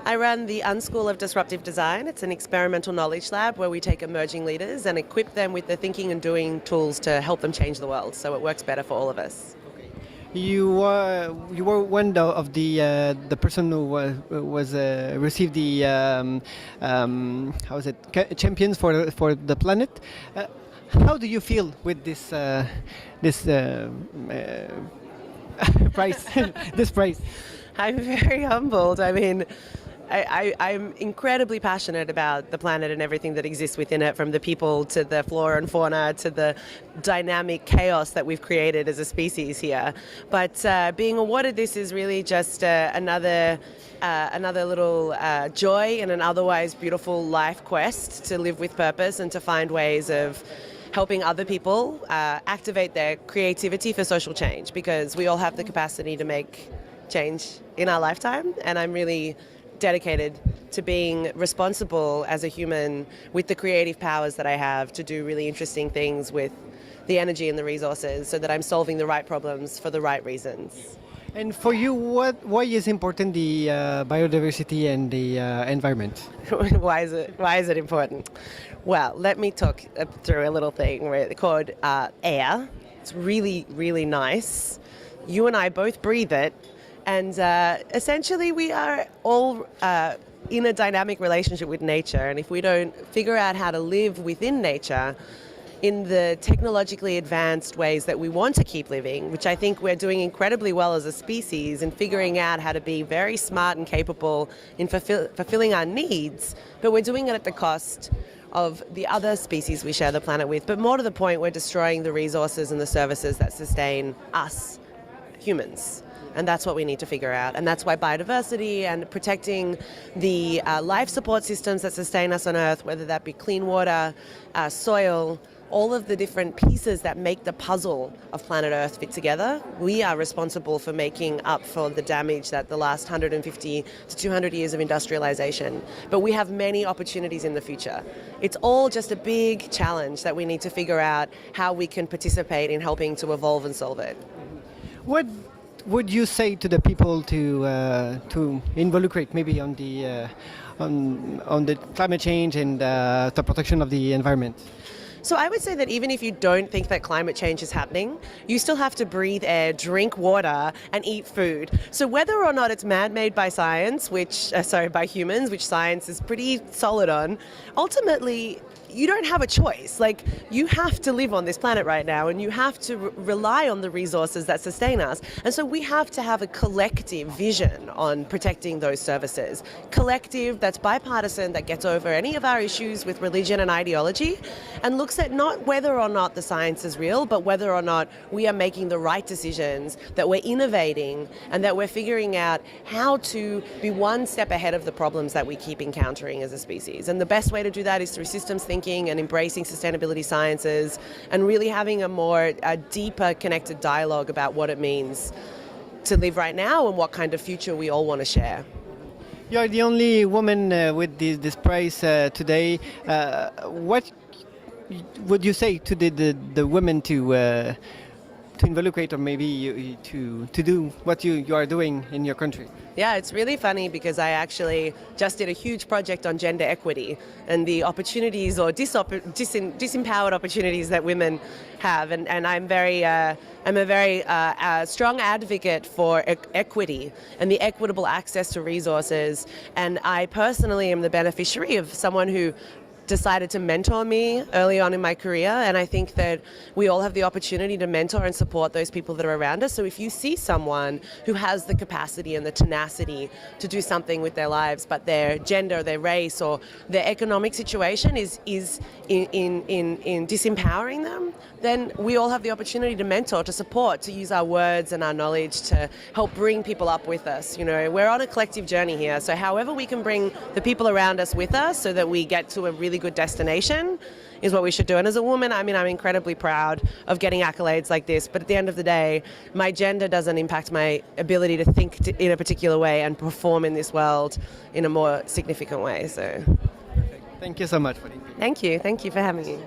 I run the Unschool of Disruptive Design. It's an experimental knowledge lab where we take emerging leaders and equip them with the thinking and doing tools to help them change the world so it works better for all of us. You were one of the person who was received the how is it champions for the planet. How do you feel with this prize? This prize. I'm very humbled. I mean, I'm incredibly passionate about the planet and everything that exists within it, from the people to the flora and fauna to the dynamic chaos that we've created as a species here. But being awarded this is really just another little joy in an otherwise beautiful life quest to live with purpose and to find ways of helping other people activate their creativity for social change, because we all have the capacity to make change in our lifetime, and I'm really dedicated to being responsible as a human with the creative powers that I have to do really interesting things with the energy and the resources so that I'm solving the right problems for the right reasons. And for you, why is important the biodiversity and the environment? Why is it important? Well, let me talk through a little thing called air. It's really, really nice. You and I both breathe it. And essentially we are all in a dynamic relationship with nature, and if we don't figure out how to live within nature in the technologically advanced ways that we want to keep living, which I think we're doing incredibly well as a species in figuring out how to be very smart and capable in fulfilling our needs, but we're doing it at the cost of the other species we share the planet with. But more to the point, we're destroying the resources and the services that sustain us, humans. And that's what we need to figure out. And that's why biodiversity and protecting the life support systems that sustain us on Earth, whether that be clean water, soil, all of the different pieces that make the puzzle of planet Earth fit together, we are responsible for making up for the damage that the last 150 to 200 years of industrialization. But we have many opportunities in the future. It's all just a big challenge that we need to figure out how we can participate in helping to evolve and solve it. What would you say to the people to involucrate maybe on the climate change and the protection of the environment? So I would say that even if you don't think that climate change is happening, you still have to breathe air, drink water, and eat food. So whether or not it's man-made by science, by humans, which science is pretty solid on, ultimately you don't have a choice. Like, you have to live on this planet right now, and you have to rely on the resources that sustain us. And so we have to have a collective vision on protecting those services. Collective that's bipartisan, that gets over any of our issues with religion and ideology, and looks at not whether or not the science is real, but whether or not we are making the right decisions, that we're innovating, and that we're figuring out how to be one step ahead of the problems that we keep encountering as a species. And the best way to do that is through systems thinking and embracing sustainability sciences, and really having a deeper connected dialogue about what it means to live right now and what kind of future we all want to share. You are the only woman with this prize today. What would you say to the women to involucrate, or maybe to do what you are doing in your country? Yeah, it's really funny because I actually just did a huge project on gender equity and the opportunities or disempowered opportunities that women have, and I'm a very strong advocate for equity and the equitable access to resources. And I personally am the beneficiary of someone who decided to mentor me early on in my career, and I think that we all have the opportunity to mentor and support those people that are around us. So if you see someone who has the capacity and the tenacity to do something with their lives, but their gender, their race, or their economic situation is in disempowering them, then we all have the opportunity to mentor, to support, to use our words and our knowledge to help bring people up with us. You know, we're on a collective journey here, so however we can bring the people around us with us so that we get to a really good destination is what we should do. And as a woman, I mean, I'm incredibly proud of getting accolades like this, but at the end of the day, my gender doesn't impact my ability to think in a particular way and perform in this world in a more significant way. So thank you so much for the Thank you for having me.